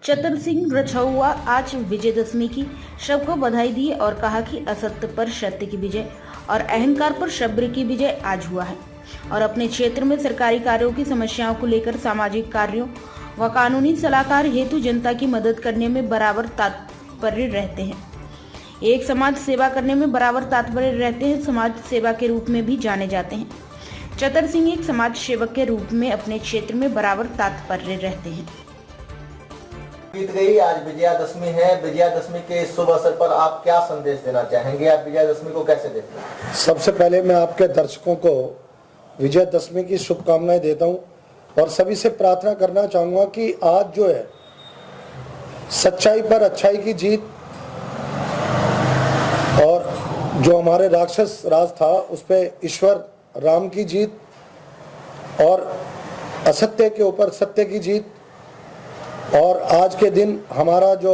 चतर सिंह रछौआ आज विजयदशमी की सबको बधाई दी और कहा कि असत्य पर सत्य की विजय और अहंकार पर सब्र की विजय आज हुआ है और अपने क्षेत्र में सरकारी कार्यों की समस्याओं को लेकर सामाजिक कार्यों व कानूनी सलाहकार हेतु जनता की मदद करने में बराबर तात्पर्य रहते हैं। एक समाज सेवा करने में बराबर तात्पर्य रहते हैं, समाज सेवा के रूप में भी जाने जाते हैं। चतर सिंह एक समाज सेवक के रूप में अपने क्षेत्र में बराबर तात्पर्य रहते हैं। बीत गई, आज विजयादशमी है। विजयादशमी के शुभ अवसर पर आप क्या संदेश देना चाहेंगे? आप विजयादशमी को कैसे देखते हैं? सबसे पहले मैं आपके दर्शकों को विजयादशमी की शुभकामनाएं देता हूं और सभी से प्रार्थना करना चाहूंगा कि आज जो है सच्चाई पर अच्छाई की जीत और जो हमारे राक्षस राज था उस पर ईश्वर राम की जीत और असत्य के ऊपर सत्य की जीत। और आज के दिन हमारा जो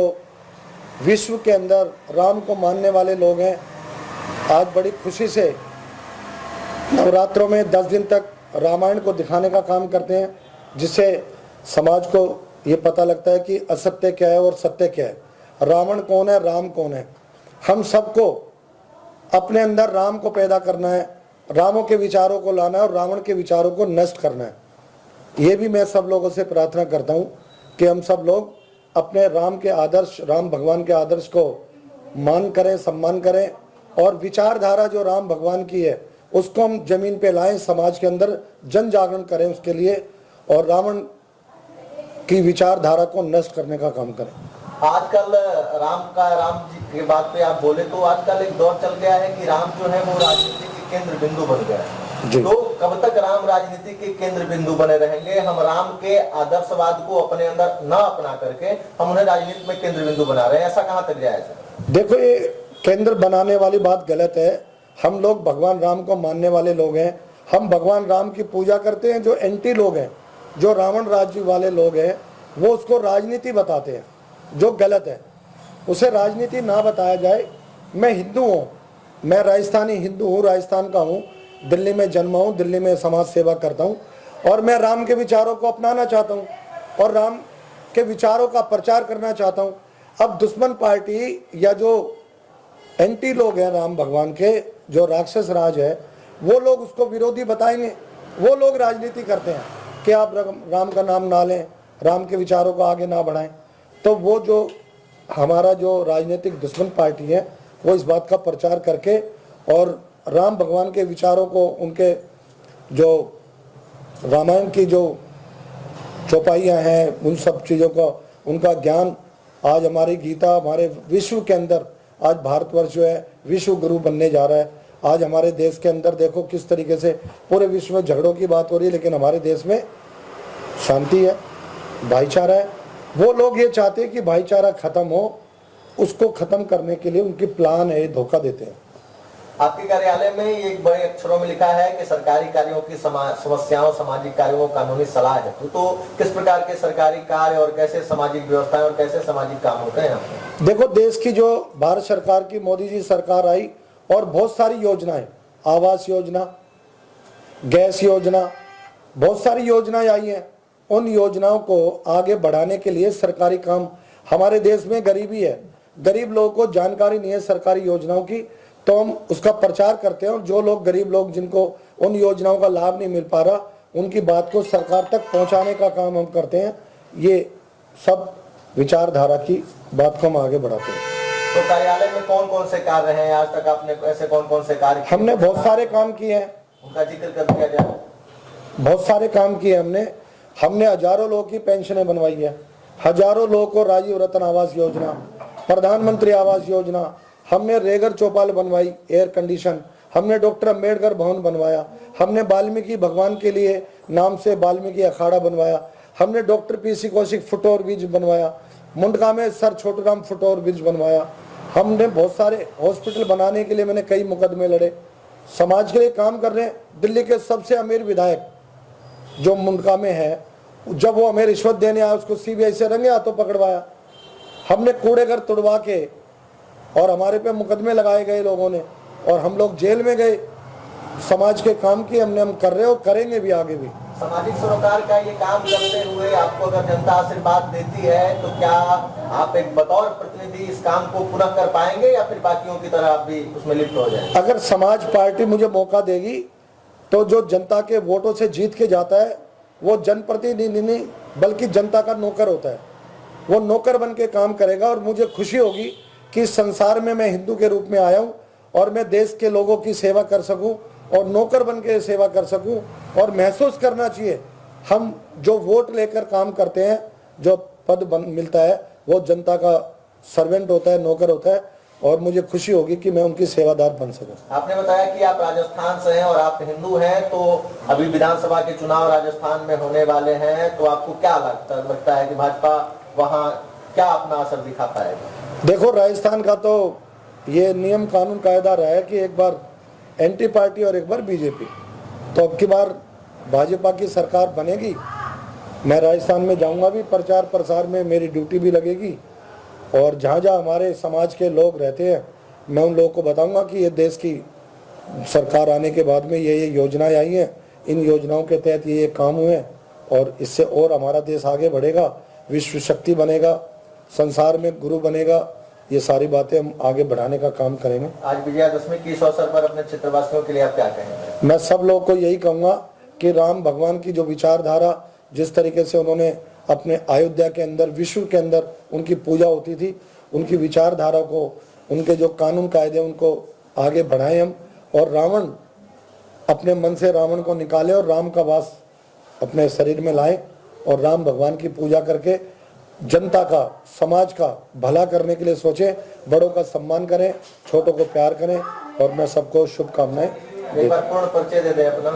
विश्व के अंदर राम को मानने वाले लोग हैं, आज बड़ी खुशी से नवरात्रों में 10 दिन तक रामायण को दिखाने का काम करते हैं, जिससे समाज को ये पता लगता है कि असत्य क्या है और सत्य क्या है, रावण कौन है, राम कौन है। हम सबको अपने अंदर राम को पैदा करना है, रामों के विचारों को लाना है और रावण के विचारों को नष्ट करना है। ये भी मैं सब लोगों से प्रार्थना करता हूँ कि हम सब लोग अपने राम के आदर्श, राम भगवान के आदर्श को मान करें, सम्मान करें और विचारधारा जो राम भगवान की है उसको हम जमीन पे लाएं, समाज के अंदर जन जागरण करें उसके लिए और रावण की विचारधारा को नष्ट करने का काम करें। आजकल राम जी के बात पे आप बोले तो आजकल एक दौर चल गया है कि राम जो है वो राजनीति के केंद्र बिंदु बन गया है। तो कब तक राम राजनीति के केंद्र बिंदु बने रहेंगे? हम राम के आदर्शवाद को अपने अंदर न अपना करके हम उन्हें राजनीति में केंद्र बिंदु बना रहे हैं, ऐसा कहाँ तक जायज है? देखो, ये केंद्र बनाने वाली बात गलत है। हम लोग भगवान राम को मानने वाले लोग हैं, हम भगवान राम की पूजा करते हैं। जो एंटी लोग हैं, जो रावण राज्य वाले लोग हैं, वो उसको राजनीति बताते हैं, जो गलत है। उसे राजनीति ना बताया जाए। मैं हिंदू हूँ, मैं राजस्थानी हिंदू हूँ, राजस्थान का हूँ, दिल्ली में जन्मा हूँ, दिल्ली में समाज सेवा करता हूँ और मैं राम के विचारों को अपनाना चाहता हूँ और राम के विचारों का प्रचार करना चाहता हूँ। अब दुश्मन पार्टी या जो एंटी लोग हैं राम भगवान के, जो राक्षस राज है, वो लोग उसको विरोधी बताएंगे। वो लोग राजनीति करते हैं कि आप राम का नाम ना लें, राम के विचारों को आगे ना बढ़ाएं। तो वो जो हमारा जो राजनीतिक दुश्मन पार्टी है वो इस बात का प्रचार करके और राम भगवान के विचारों को, उनके जो रामायण की जो चौपाइयाँ हैं, उन सब चीज़ों का उनका ज्ञान, आज हमारी गीता हमारे विश्व के अंदर, आज भारतवर्ष जो है विश्व गुरु बनने जा रहा है। आज हमारे देश के अंदर देखो किस तरीके से पूरे विश्व में झगड़ों की बात हो रही है, लेकिन हमारे देश में शांति है, भाईचारा है। वो लोग ये चाहते हैं कि भाईचारा खत्म हो, उसको खत्म करने के लिए उनकी प्लान है, धोखा देते हैं। आपके कार्यालय में एक बड़े अक्षरों में लिखा है कि सरकारी कार्यों की समस्याओं, सामाजिक कार्यों, कानूनी सलाह है। तो किस प्रकार के सरकारी कार्य और कैसे सामाजिक व्यवस्थाएं और कैसे सामाजिक काम होते हैं? देखो, देश की जो भारत सरकार की मोदी जी सरकार आई और बहुत सारी योजनाएं, आवास योजना, गैस योजना, बहुत सारी योजनाएं आई हैं। उन योजनाओं को आगे बढ़ाने के लिए सरकारी काम, हमारे देश में गरीबी है, गरीब लोगों को जानकारी नहीं है सरकारी योजनाओं की, तो हम उसका प्रचार करते हैं और जो लोग गरीब लोग जिनको उन योजनाओं का लाभ नहीं मिल पा रहा, उनकी बात को सरकार तक पहुंचाने का काम हम करते हैं। ये सब विचारधारा की बात को हम आगे बढ़ाते हैं। तो कार्यालय में कौन कौन से कार्य हैं? आज तक आपने ऐसे कौन कौन से कार्य किए? हमने बहुत सारे काम किए हैं, उनका जिक्र कर दिया जाए। बहुत सारे काम किए हमने हजारों लोगों की पेंशनें बनवाई है, हजारों लोगों को राजीव रतन आवास योजना, प्रधानमंत्री आवास योजना, हमने रेगर चौपाल बनवाई, एयर कंडीशन, हमने डॉक्टर अंबेडकर भवन बनवाया, हमने वाल्मीकि भगवान के लिए नाम से वाल्मीकि अखाड़ा बनवाया, हमने doctor PC Kaushik foot over bridge बनवाया, मुंडका में सर छोटूराम फुटओवर ब्रिज बनवाया। हमने बहुत सारे हॉस्पिटल बनाने के लिए मैंने कई मुकदमे लड़े, समाज के लिए काम कर रहे हैं। दिल्ली के सबसे अमीर विधायक जो मुंडका में है, जब वो हमें रिश्वत देने आया उसको सीबीआई से रंगे हाथों पकड़वाया। हमने कूड़े घर तुड़वा के और हमारे पे मुकदमे लगाए गए लोगों ने और हम लोग जेल में गए। समाज के काम की हम कर रहे हो, करेंगे भी आगे भी। सामाजिक सरोकार का ये काम करते हुए आपको अगर जनता आशीर्वाद देती है तो क्या आप एक बतौर प्रतिनिधि इस काम को पूरा कर पाएंगे या फिर बाकियों की तरह आप भी उसमें लिप्त हो जाएंगे? अगर समाज पार्टी मुझे मौका देगी तो जो जनता के वोटों से जीत के जाता है वो जनप्रतिनिधि नहीं बल्कि जनता का नौकर होता है। वो नौकर बन के काम करेगा और मुझे खुशी होगी कि इस संसार में मैं हिंदू के रूप में आया हूँ और मैं देश के लोगों की सेवा कर सकूं और नौकर बन के सेवा कर सकूं। और महसूस करना चाहिए हम जो वोट लेकर काम करते हैं, जो पद मिलता है वो जनता का सर्वेंट होता है, नौकर होता है और मुझे खुशी होगी कि मैं उनकी सेवादार बन सकूं। आपने बताया कि आप राजस्थान से हैं और आप हिंदू हैं, तो अभी विधानसभा के चुनाव राजस्थान में होने वाले हैं, तो आपको क्या लगता है कि भाजपा वहाँ क्या अपना असर दिखा पाएगा? देखो, राजस्थान का तो ये नियम कानून कायदा रहा है कि एक बार एंटी पार्टी और एक बार बीजेपी, तो अब की बार भाजपा की सरकार बनेगी। मैं राजस्थान में जाऊंगा भी, प्रचार प्रसार में मेरी ड्यूटी भी लगेगी और जहाँ जहाँ हमारे समाज के लोग रहते हैं मैं उन लोगों को बताऊंगा कि ये देश की सरकार आने के बाद में ये योजनाएं आई हैं, इन योजनाओं के तहत ये काम हुए और इससे और हमारा देश आगे बढ़ेगा, विश्व शक्ति बनेगा, संसार में गुरु बनेगा। ये सारी बातें हम आगे बढ़ाने का काम करेंगे। आज विजयादशमी के इस अवसर पर अपने क्षेत्रवासियों के लिए आप क्या कहेंगे? मैं सब लोगों को यही कहूँगा कि राम भगवान की जो विचारधारा, जिस तरीके से उन्होंने अपने अयोध्या के अंदर, विश्व के अंदर उनकी पूजा होती थी, उनकी विचारधारा को, उनके जो कानून कायदे उनको आगे बढ़ाएं हम, और रावण अपने मन से रावण को निकाले और राम का वास अपने शरीर में लाए और राम भगवान की पूजा करके जनता का, समाज का भला करने के लिए सोचें, बड़ों का सम्मान करें, छोटों को प्यार करें और मैं सबको शुभकामनाएं। एक बार पूर्ण परिचय दे दें अपना।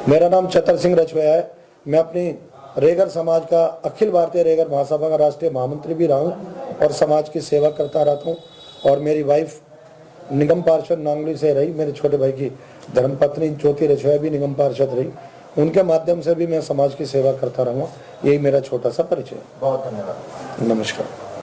मेरा नाम छतर सिंह रचवैया है। मैं अपनी रेगर समाज का, अखिल भारतीय रेगर महासभा का राष्ट्रीय महामंत्री भी रहा हूँ और समाज की सेवा करता रहता हूँ। और मेरी वाइफ निगम पार्षद नांगली से रही, मेरे छोटे भाई की धर्मपत्नी ज्योति रचवैया भी निगम पार्षद रही, उनके माध्यम से भी मैं समाज की सेवा करता रहूँगा। यही मेरा छोटा सा परिचय है। बहुत धन्यवाद। नमस्कार।